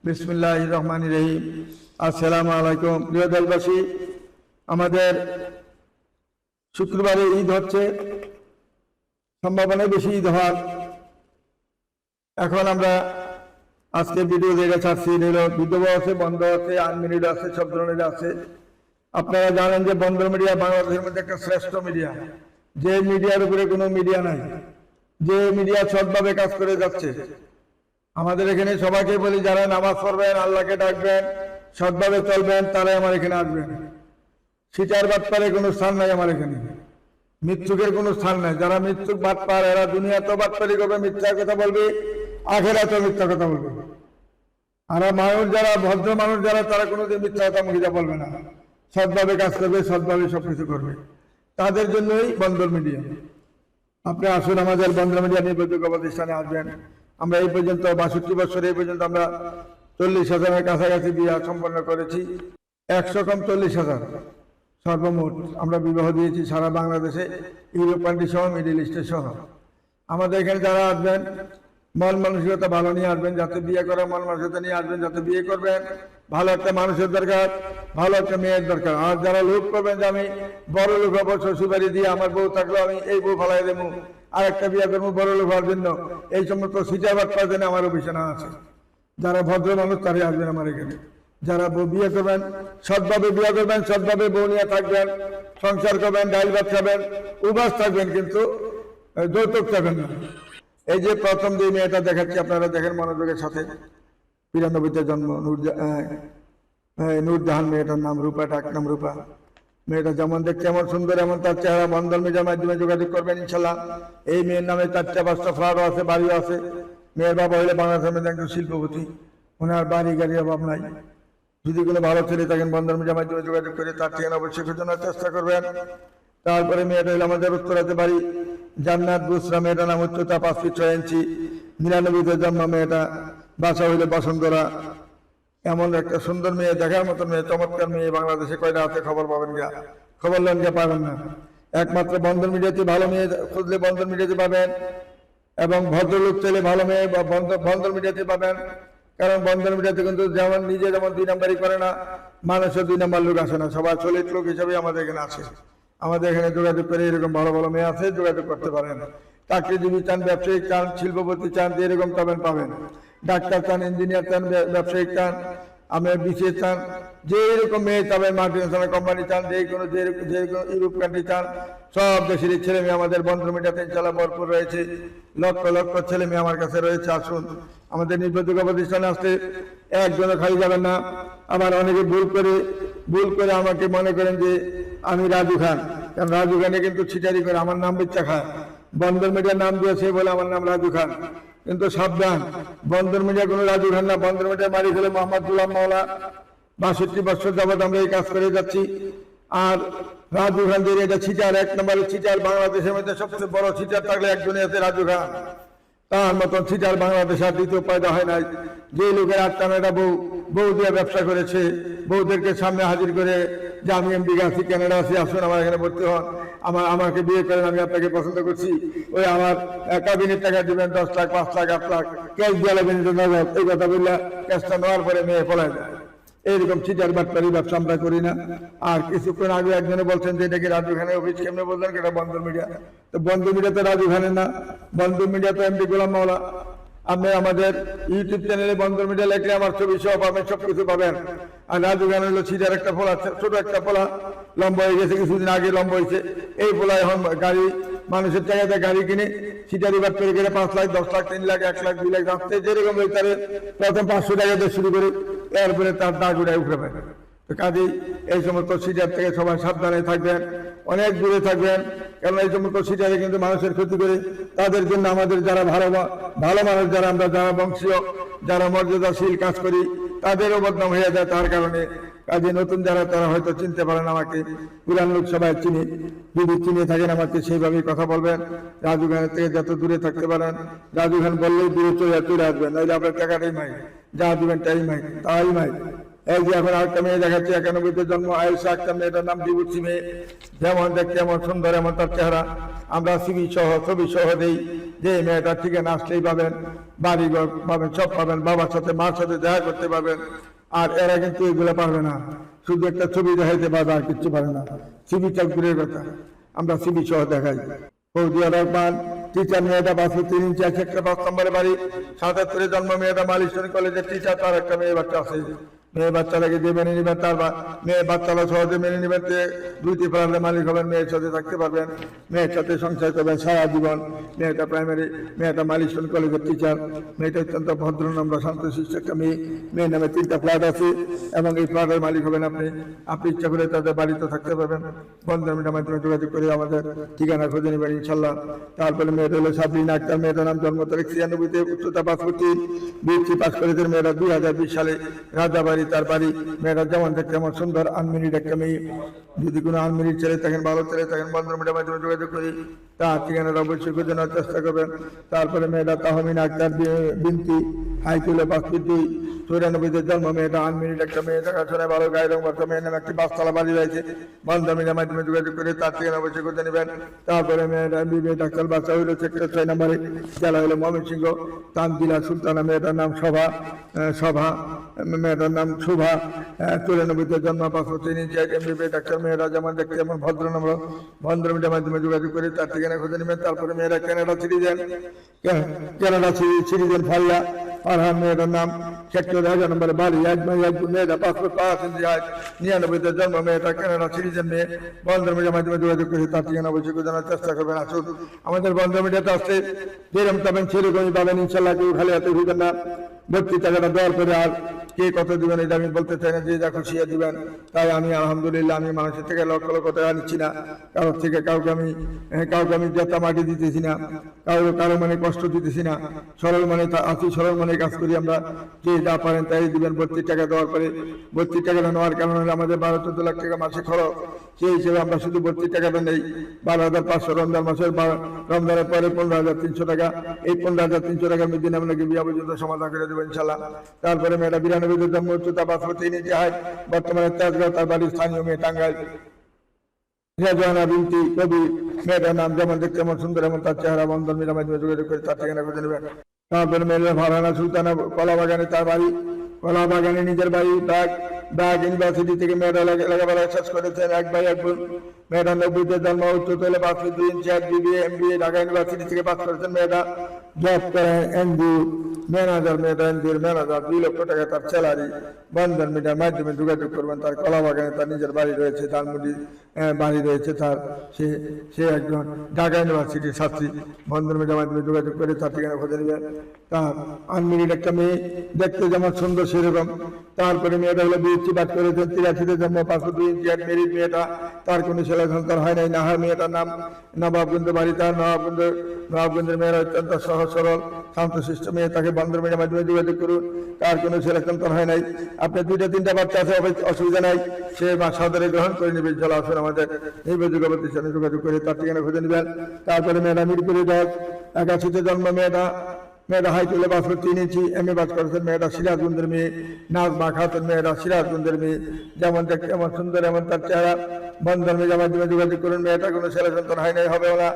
বিসমিল্লাহির রহমানির রহিম। আসসালামু আলাইকুম। প্রিয় দেশবাসী, আমাদের শুক্রবারে ঈদ হচ্ছে, সম্ভাবনা বেশি ঈদ হওয়ার। এখন আমরা আজকে ভিডিও যেটা ছাড়ছি বিধবা আছে, বন্ধ আছে, আনমিনিট আছে, সব ধরনের আছে। আপনারা জানেন যে বন্ধ মিডিয়া বাংলাদেশের মধ্যে একটা শ্রেষ্ঠ মিডিয়া, যে মিডিয়ার উপরে কোনো মিডিয়া নাই, যে মিডিয়া সৎভাবে কাজ করে যাচ্ছে। আমাদের এখানে সবাইকে বলি, যারা নামাজ পড়বেন, আল্লাহকে ডাকবেন, সৎভাবে চলবেন, তারাই আমার এখানে আসবেন। সিটার বাটপারে কোনো স্থান নাই আমার এখানে, মৃত্যুকের কোনো স্থান নাই। যারা মৃত্যুক বাটপার, এরা দুনিয়াতেও বাটপারি করবে, মিথ্যা কথা বলবে, আখেরাতেও মিথ্যা কথা বলবে। আর মানুষ যারা ভদ্র মানুষ যারা, তারা কোনোদিন মিথ্যা কথা মুখে বলবে না, সৎভাবে কাজ করবে, সৎভাবে সবকিছু করবে। তাদের জন্যই বন্দর মিডিয়া। আপনি আসুন, আমাদের বন্দর মিডিয়া নির্ভরযোগ্য প্রতিষ্ঠানে আসবেন। আমরা এই পর্যন্ত 62 বছর এই পর্যন্ত আমরা 40,000-এর কাছাকাছি বিবাহ সম্পন্ন করেছি। 100 কম 40,000 সর্বমোট আমরা বিবাহ দিয়েছি সারা বাংলাদেশে, ইউরোপ কান্ট্রি সহ, মিডিল ইস্টের সহ। আমাদের এখানে যারা আসবেন, মন মানসিকতা ভালো নিয়ে আসবেন, যাতে বিয়ে করার মন মানসিকতা নিয়ে আসবেন, যাতে বিয়ে করবেন। ভালো একটা মানুষের দরকার, ভালো একটা মেয়ের দরকার। আর যারা লোক করবেন যে আমি বড় লোক হবো, শ্বশুরবাড়ি দিয়ে আমার বউ থাকলো, আমি এই বউ ফালাই দেবো, আর একটা বিয়ে করবো বড় লোক হওয়ার জন্য, এই সমস্ত সিটাবাদ করার জন্য আমার অভিশানা আছে। যারা ভদ্র মানুষ তারাই আসবেন আমার এখানে। যারা বিয়ে করবেন, সৎভাবে বিয়ে করবেন, সৎভাবে বউ নিয়ে থাকবেন, সংসার করবেন, ডাইল ভাত খাবেন, উপাস থাকবেন, কিন্তু যৌতুক চাবেন না। এই যে প্রথম যে মেয়েটা দেখাচ্ছি, আপনারা দেখেন মনোযোগের সাথে। 93-তে জন্ম, নূরজাহান মেয়েটার নাম, রূপা, ডাক নাম রূপা। মেয়েটা যেমন দেখতে এমন সুন্দর, এমন তার চেহারা। বন্ধন মিডিয়ার মাধ্যমে যোগাযোগ করবেন ইনশাল্লাহ। এই মেয়ের নামে 4টা-5টা ফ্ল্যাটও আছে, বাড়িও আছে। মেয়ের বাবা হলে বাংলাদেশের মধ্যে একজন শিল্পপতি, ওনার বাড়ি গাড়ির অভাব নাই। যদি কোনো ভালো ছেলে থাকেন, বন্ধন মিডিয়ার মাধ্যমে যোগাযোগ করে তার ঠিকানা অবশ্যই খোঁজানোর চেষ্টা করবেন। তারপরে মেয়েটা হলো আমাদের উত্তরাতে বাড়ি, জান্নাত বুসরা। মেয়েটার নাম উচ্চতা 5 ফিট 6 ইঞ্চি, 99-তে জন্ম। মেয়েটা বাসা হইলে বসন্তরা। এমন একটা সুন্দর মেয়ে, দেখার মতো মেয়ে, চমৎকার মেয়ে। বাংলাদেশে কয়টা আছে খবর পাবেন গিয়া, খবর নেন গিয়া পাবেন না। একমাত্র বন্ধন মিডিয়াতে ভালো মেয়ে খুঁজলে বন্ধন মিডিয়াতে পাবেন, এবং ভদ্রলোক চাইলে ভালো মেয়ে বন্ধন মিডিয়াতে পাবেন। কারণ বন্ধন মিডিয়াতে কিন্তু যেমন নিজে যেমন 2 নাম্বারই করে না, মানুষের 2 নাম্বার লোক আসে না, সবাই চলিত লোক হিসাবে আমাদের এখানে আছে। আমাদের এখানে যোগাযোগ করে এরকম ভালো ভালো মেয়ে আছে, যোগাযোগ করতে পারেন। চাকরিজীবী চান, ব্যবসায়িক চান, শিল্পপতি চান, এরকম পাবেন। ডাক্তার চান, ইঞ্জিনিয়ার চান, ব্যবসায়িক চান, আমি বিশেষ চান, যে এরকম মেয়ে চাবেন, মাল্টিনেশনাল কোম্পানি চান, যে কোনো ইউরোপ কান্ট্রি চান, সব দেশের ছেলে মেয়ে আমাদের বন্ধন মিডিয়াতে ইনশাল্লাহ ভরপুর রয়েছে। লক্ষ লক্ষ ছেলে মেয়ে আমার কাছে রয়েছে। আসুন, আমাদের নির্ভরযোগ্য প্রতিষ্ঠানে আসতে একজনও খালি যাবেন না। আবার অনেকে ভুল করে আমাকে মনে করেন যে আমি রাজু খান, কারণ রাজু খানে কিন্তু ছিটারি করে আমার নাম বিচ্ছা খায়। বন্ধন মিডিয়ার নাম দিয়েছে বলে আমার নাম রাজু খান, কিন্তু সাবধান, বন্ধন মিডিয়া কোনো রাজু খান না। বন্ধন মিডিয়া মারি হলে মোহাম্মদ গুলাম মাওলা। 62 বছর যাবৎ আমরা এই কাজ করে যাচ্ছি। আর রাজু খান যে এটা ছিটার, 1 নম্বরের ছিটার। বাংলাদেশের মধ্যে সবচেয়ে বড় ছিটার থাকলে একজনই আছে, রাজু খান। তার মতন ছিটার বাংলাদেশ আর দ্বিতীয় পয়দা হয় নাই। যে লোকের 8টা-9টা বউ দিয়ে ব্যবসা করেছে, বউদেরকে সামনে হাজির করে যে আমি আমেরিকা আছি, কানাডা আছি, আসুন আমার এখানে ভর্তি হন, আমাকে বিয়ে করেন, আমি আপনাকে পছন্দ করছি, ওই আমার ক্যাবিনেট টাকা দিবেন 10 লাখ, 5 লাখ, 8 লাখ, ক্যাশ দিয়ে লাগবেন, এই কথা বললে ক্যাশটা নেওয়ার পরে মেয়ে পলায় যায়। এইরকম চিটার বাটপারি ব্যবসা আমরা করি না। আর কিছুক্ষণ আগে একজনে বলছেন যে এটাকে রাজু খানের অফিস, কেমনে বললেন এটা বন্ধন মিডিয়া? তো বন্ধন মিডিয়া তো রাজু খানের না, বন্ধন মিডিয়া তো এমডি গোলাম মাওলা। আপনি আমাদের ইউটিউব চ্যানেলে বন্ধন মিডিয়া লেখলে আমার ছবি সহ পাবেন, সবকিছু পাবেন। আর রাজু খান হলো ছিটার একটা পোলা, ছোট একটা পোলা, লম্বা হয়ে গেছে, কিছুদিন আগে লম্বা হয়েছে। এই পোলা এখন গাড়ি, মানুষের জায়গাতে গাড়ি কিনে ছিটারি বাট করে 5 লাখ, 10 লাখ, 3 লাখ, 1 লাখ, 2 লাখ রাখতে, যেরকম তারে প্রথম 500 টাকা দিয়ে শুরু করে এরপরে তার দাগ উড়ায় উঠে পায়। তো কাজেই এই সমস্ত সিটার থেকে সবাই সাবধানে থাকবেন, অনেক দূরে থাকবেন। কারণ এই সমস্ত সিটারে কিন্তু মানুষের ক্ষতি করে। তাদের জন্য আমাদের যারা ভালো মানুষ, যারা আমরা, যারা বংশীয়, যারা মর্যাদাশীল কাজ করি, তাদেরও বদনাম হয়ে যায় তার কারণে। কাজে নতুন যারা, তারা হয়তো চিনতে পারেন আমাকে, পুরান লোক সবাই চিনি। যদি চিনে থাকেন আমাকে সেইভাবেই কথা বলবেন। রাজু খানের থেকে যত দূরে থাকতে পারেন, রাজু খান বললেই দূরে চলে আসবেন, নইলে আপনার টাকাটাই মাই, যা দিবেন তাই মাই। এই যে এখন আরেকটা মেয়ে দেখাচ্ছি, 91-তে জন্ম আয়েশা আক্তার, মেয়েটার নাম ডিভোর্সি মেয়ে। যেমন দেখতে এমন সুন্দর, এমন তার চেহারা। আমরা সিবি সহ ছবি সহ দেই, যে মেয়েটার ঠিকানা আসলেই পাবেন, বাড়িঘর পাবেন, সব পাবেন, বাবার সাথে মার সাথে দেখা করতে পারবেন। আর এরা কিন্তু এগুলো পারবে না, শুধু একটা ছবি দেখাইতে পারবে, আর কিচ্ছু পারে না। সিবি চাকরির কথা আমরা সিবি সহ দেখাই। ফৌজিয়া রহমান টিচার, মেয়েটা 5 ইঞ্চি আছে, একটা 5 নম্বরে বাড়ি, 77-এ জন্ম, মেয়েটা মালিশ্বরী কলেজের টিচার। তার একটা মেয়ে বাচ্চা আছে। মেয়ে বাচ্চাটাকে যে মেনে নেবেন, তার মেয়ে বাচ্চারা সহজে মেনে নেবেন, যে 2টি ফ্ল্যাটের মালিক হবেন, মেয়ের সাথে থাকতে পারবেন, মেয়ের সাথে সংসার করবেন সারা জীবন। মেয়েটা প্রাইমারি, মেয়েটা মালিশ্বরী কলেজের টিচার। মেয়েটা অত্যন্ত ভদ্র, নম্র, শান্তশিষ্ট একটা মেয়ে। মেয়ের নামে 3টা ফ্ল্যাট আছে, এবং এই ফ্ল্যাটের মালিক হবেন আপনি। আপনি ইচ্ছা করে তাদের বাড়িতে থাকতে পারবেন। বন্ধুমিটার মাধ্যমে যোগাযোগ করে আমাদের ঠিকানা খুঁজে নেবেন ইনশাল্লাহ। তারপরে মেয়েটা হলো সাবরিনা আক্তার, মেয়েটার নাম, জন্ম তারিখ 96-তে, উচ্চতা 5 ফুট 3, বিএসসি পাস করেছেন। মেয়েটা 2020 সালে, রাজাবাড়ি তার বাড়ি। মেয়েটা যেমন দেখতে এমন সুন্দর, আনমেরিড একটা মেয়ে। যদি কোনো আনমেরিড ছেলে থাকেন, ভালো ছেলে থাকেন, বন্ধুমিটার মাধ্যমে যোগাযোগ করি, তার ঠিকানাটা অবশ্যই খুঁজে নেওয়ার চেষ্টা করবেন। তারপরে মেয়েটা তাহমিনা আক্তার বিনতি, হাইট হলো 5 ফুট 2, 94-তে জন্ম, মেয়েটা আনমেরিড একটা মেয়ে, দেখাশোনায় ভালো, গায়ে রং বাচ্চা। মেয়ের নামে একটি 5তলা বাড়ি রয়েছে। বন্ধুমিটার মাধ্যমে যোগাযোগ করে তার ঠিকানা অবশ্যই খুঁজে নেবেন। তারপরে মেয়েটা বিবে ডাক্তার, বাচ্চা হইলো সেক্টর 6 নম্বরে, জেলা হলো ময়মনসিংহ, তানজিলা সুলতানা, মেয়েটার নাম শোভা, মেয়েটার নাম শোভা, 94-তে জন্ম, 5 ফুট 3 ইঞ্চি, এমবিবিএ ডাক্তার। মেয়েরা যেমন দেখতে এমন ভদ্র, নম্র। বন্ধুমিটার মাধ্যমে যোগাযোগ করে তার ঠিকানা খুঁজে নেবেন। তারপরে মেয়েরা কানাডা সিটিজেন ফারিয়া ফারহান, মেয়েটার নাম, সেক্টর 1000 নম্বরে বাড়ি, 1 বাই 1, মেয়েটা 5 ফুট 5 ইঞ্চি হাইট, 99-তে জন্ম, মেয়েটা কানাডা সিটিজেন মেয়ে। বন্ধুমিটার মাধ্যমে যোগাযোগ করে তার ঠিকানা অবশ্যই জানার চেষ্টা করবেন। আসুন আমাদের বন্ধুমিটাতে আসলে যেরকম পাবেন সেরকমই পাবেন ইনশাল্লাহ। কেউ খালি হাতে দিবেন না। ভর্তি টাকাটা দেওয়ার পরে আর কে কত দিবেন এটা আমি বলতে চাই না, যে যা খুশি দিবেন তাই। আমি আলহামদুলিল্লাহ, আমি মানুষের থেকে লক্ষ লক্ষ টাকা নিচ্ছি না, কারোর থেকে কাউকে আমি জেতা মাটি দিতেছি না, কারো মানে কষ্ট দিতেছি না। সরল মানে আছি, সরল মানে কাজ করি আমরা। যে যা পারেন তাই দিবেন। ভর্তির টাকা দেওয়ার পরে, ভর্তির টাকাটা নেওয়ার কারণে আমাদের 12-14 লাখ টাকা মাসে খরচ। সেই হিসেবে আমরা শুধু ভর্তির টাকাটা নেই 12,500, রমজান মাসের রমজানের পরে 15,300 টাকা। এই 15,300 টাকার মধ্যে আপনাকে বিয়া পর্যন্ত সমাধান করে দেবো ইনশাল্লাহ। তারপরে মেয়েটা 92-তে জন্ম, উচ্চতা 5 ফুট 3 ইঞ্চি হাইট, বর্তমানে তেজগাঁও, তার বাড়ির স্থানীয় মেয়ে টাঙ্গাইল। রেজানা বিনতি কবি, মেয়েটার নাম, যেমন দেখতে এমন সুন্দর, এমন তার চেহারা। বন্ধুমিটার মাধ্যমে যোগাযোগ করে তার ঠিকানা খুঁজে নেবেন। তারপরে মেয়েটা ফারহানা সুলতানা, কলাবাগানে তার বাড়ি, কলাবাগানে নিজের বাড়ি। ব্র্যাক ইউনিভার্সিটি থেকে মেয়েটা লেখাপড়া শেষ করেছেন, 1 বাই 1 বোন। মেয়েটা 90-তে জন্ম, উচ্চতা হলে 5 ফুট 2 ইঞ্চি, বিবিএ এমবিএ ঢাকা ইউনিভার্সিটি থেকে পাস করেছেন। মেয়েটা জব করেন এনজিও ম্যানেজার, মেয়েটা এনজিওর ম্যানেজার, 2 লক্ষ টাকা তার স্যালারি। বন্ধুমিটার মাধ্যমে যোগাযোগ করবেন। তার কলাবাগানে তার নিজের বাড়ি রয়েছে, ধানমন্ডি বাড়ি রয়েছে তার। সে একজন ঢাকা ইউনিভার্সিটির ছাত্রী। বন্ধুমিটার মাধ্যমে যোগাযোগ করে তার ঠিকানা খুঁজে নেবেন। তার আনমেরিড একটা মেয়ে, দেখতে যেমন সুন্দর সেরকম। তারপরে মেয়েটা হলো বিএসসি পাস করেছেন, 83-তে জন্ম, 5 ফুট 2 ইঞ্চি, মেরিড মেয়েটা। তার কোনো ছেলে সন্তান হয় নাই। নাহার, মেয়েটার নাম, নবাবগঞ্জ বাড়ি তার। নবাবগঞ্জের মেয়েরা অত্যন্ত সহজ সরল শান্তশিষ্ট মেয়ে। তাকে বন্ধুমিটার মাধ্যমে যোগাযোগ করুন। তার কোনো ছেলে সন্তান হয় নাই। আপনার 2-3টা বাচ্চা আছে, অসুবিধা নাই, সে সাদরে গ্রহণ করে নেবে। চলো আসুন আমাদের এই যোগাযোগের সাথে যোগাযোগ করে তার ঠিকানা খুঁজে নেবেন। তারপরে মেয়েটা মিরপুরে 81-তে জন্ম, মেয়েটা হাইট হলে 5 ফুট 3 ইঞ্চি, এমএ পাস করেছেন। মেয়েটা সিরাজগঞ্জের মেয়ে, নাজমা খাতুন, মেয়েটা সিরাজগঞ্জের মেয়ে। যেমন দেখতে এমন সুন্দর, এমন তার চেহারা। বন্ধুমিটার মাধ্যমে যোগাযোগ করুন। মেয়েটা কোনো ছেলে সন্তান হয় নাই, হবে না।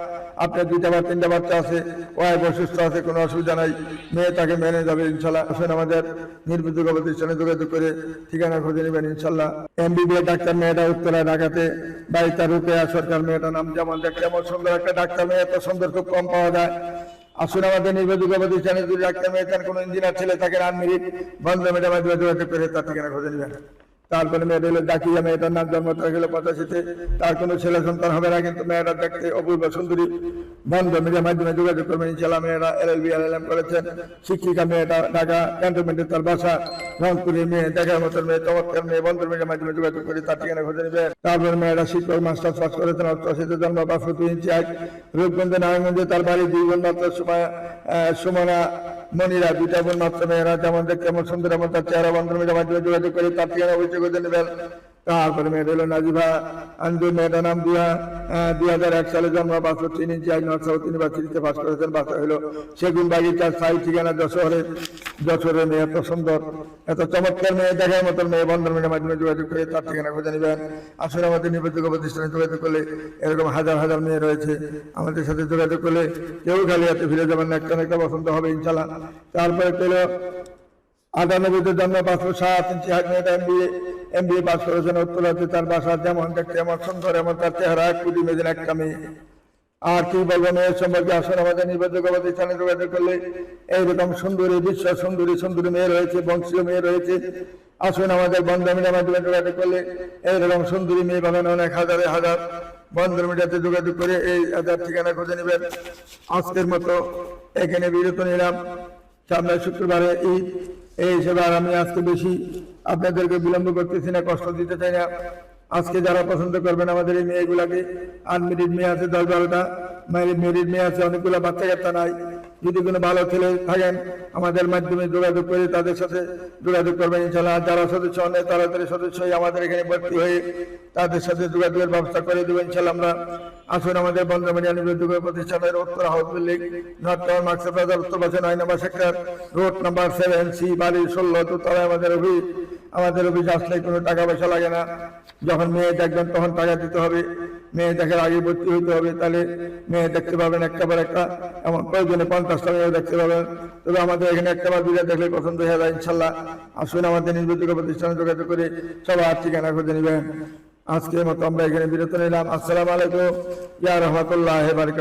আপনার 2টা বা 3টা বাচ্চা আছে, ওয়াইফ অসুস্থ আছে, কোনো অসুবিধা নাই, মেয়ে তাকে মেনে যাবে ইনশাল্লাহ। আসুন আমাদের নির্ভরযোগ্য প্রতিষ্ঠানে যোগাযোগ করে ঠিকানা খুঁজে নেবেন ইনশাল্লাহ। এমবিবিএ ডাক্তার, মেয়েটা উত্তরা ঢাকাতে বাড়ি, তার রূপেয়া সরকার। মেয়েটার নাম, যেমন দেখতে এমন সুন্দর একটা ডাক্তার। মেয়ে এত সুন্দর খুব কম পাওয়া যায়। আসুন আমাদের নির্ভরযোগ্য প্রতিষ্ঠানে যদি ডাক্তার মেয়ে চান, কোনো ইঞ্জিনিয়ার ছেলে থাকে আনমেরিড, বন্ধুমিটার মাধ্যমে যোগাযোগ করে তার ঠিকানা খুঁজে নেবেন। তারপরে মেয়েটা হলো জাকিয়া, মেয়েটার নাম, জন্ম তারিখ হলো 85-তে। তার কোনো ছেলে সন্তান হবে না, কিন্তু মেয়েটা দেখতে অপূর্ব সুন্দরী। বন্ধুমিটার মাধ্যমে যোগাযোগ করবেন ইনশাল্লাহ। মেয়েরা LLB LLM করেছেন, শিক্ষিকা। মেয়েটা ঢাকা ক্যান্টনমেন্টে তার বাসা, রংপুরের মেয়ে, দেখার মতন মেয়ে, চমৎকার মেয়ে। বন্ধুমিটার মাধ্যমে যোগাযোগ করে তার ঠিকানা খুঁজে নেবেন। তারপরে মেয়েরা শিক্ষক, মাস্টার্স পাস করেছেন, 88-তে জন্ম, 5 ফুট 2 ইঞ্চি হাইট, রূপগঞ্জে নারায়ণগঞ্জে তার বাড়ি। 2 বোন মাত্র, সুমনা মনিরা, 2টা বোন মাত্র। মেয়েরা যেমন দেখতে এমন সুন্দর, এমন তার চেহারা। বন্ধুমিটার মাধ্যমে যোগাযোগ করে তার ঠিকানা অবশ্যই খুঁজে নেবেন। তারপরে মেয়েটা হলো নাজিভা আন্দু, মেয়েটার নাম 2001 সালে জন্ম, 65 ইঞ্চি হাইট, তিনি বাচ্চিতে পাস করেছেন। বাচ্চা হলো সেগুন বাগিচার সাই, ঠিকানা যশোরের মেয়ে। এত সুন্দর এত চমৎকার মেয়ে, দেখার মতন মেয়ে। বন্ধনের মাধ্যমে যোগাযোগ করে তার ঠিকানা খুঁজে নেবেন। আসলে আমাদের নির্ভরযোগ্য প্রতিষ্ঠানে যোগাযোগ করলে এরকম হাজার হাজার মেয়ে রয়েছে, আমাদের সাথে যোগাযোগ করলে কেউ খালি হাতে ফিরে যাবেন না, একটা না একটা পছন্দ হবে ইনশাল্লাহ। তারপরে পেল 98 জন্ম, 507 ইঞ্চি হাইট, মেয়েটা MBA পাস করেছেন উত্তরাতে। তার বাসা যেমন দেখতে এমন সুন্দর, এমন তার চেহারা, 1 কোটি মেদিন একটা মেয়ে। আর কি বলবো মেয়ের সম্পর্কে, আসলে আমাদের নির্ভরযোগ্য প্রতিষ্ঠানে যোগাযোগ করলে এইরকম সুন্দরী, বিশ্ব সুন্দরী মেয়ে রয়েছে, বংশীয় মেয়ে রয়েছে। আসুন আমাদের বন্ধন মিডিয়ার মাধ্যমে যোগাযোগ করলে এইরকম সুন্দরী মেয়ে পাবেন অনেক হাজারে হাজার। বন্ধন মিডিয়াতে যোগাযোগ করে এই হাজার ঠিকানা খুঁজে নেবেন। আজকের মতো এখানে বিরত নিলাম, সামনে শুক্রবারে ঈদ, এই হিসেবে আর আমি আজকে বেশি আপনাদেরকে বিলম্ব করতেছি না, কষ্ট দিতে চাই না। আজকে যারা পছন্দ করবেন আমাদের এই মেয়েগুলাকে, আনমেরিড মেয়ে আছে 10-12টা, মেরিড মেয়ে আছে অনেকগুলো, বাচ্চা কাচ্চা নাই। যদি কোনো ভালো ছেলে থাকেন আমাদের মাধ্যমে যোগাযোগ করে তাদের সাথে যোগাযোগ করবেন ইনশাল্লাহ। যারা সদস্য অনেক তাড়াতাড়ি সদস্য হয়ে আমাদের এখানে ভর্তি হয়ে তাদের সাথে যোগাযোগের ব্যবস্থা করে দেবো ইনশাল্লাহ আমরা। আসুন আমাদের বন্ধমিডিয়া নির্ভরযোগ্য প্রতিষ্ঠানের উত্তর house building, north town, market বাজার, উত্তর পাশে 9 নম্বর সেক্টর, রোড নাম্বার 7C, বাড়ি 16, দোতলায় আমাদের অফিস আসলে কোনো টাকা পয়সা লাগে না। যখন মেয়ে দেখবেন তখন টাকা দিতে হবে, মেয়ে দেখার আগে ভর্তি হইতে হবে, তাহলে মেয়ে দেখতে পাবেন একটা পর একটা। এমন প্রয়োজনে 50টা মেয়ে দেখতে পাবেন। তবে আমাদের এখানে একটা বার দুইটা দেখলে পছন্দ হয়ে যায় ইনশাল্লাহ। আসুন আমাদের নির্ভরযোগ্য প্রতিষ্ঠানে যোগাযোগ করে সবার ঠিকানা খুঁজে নেবেন। আজকের মতো আমরা এখানে বিরত নিলাম। আসসালামু আলাইকুম ইয়া রাহমাতুল্লাহি ওয়া বারাকাতুহু।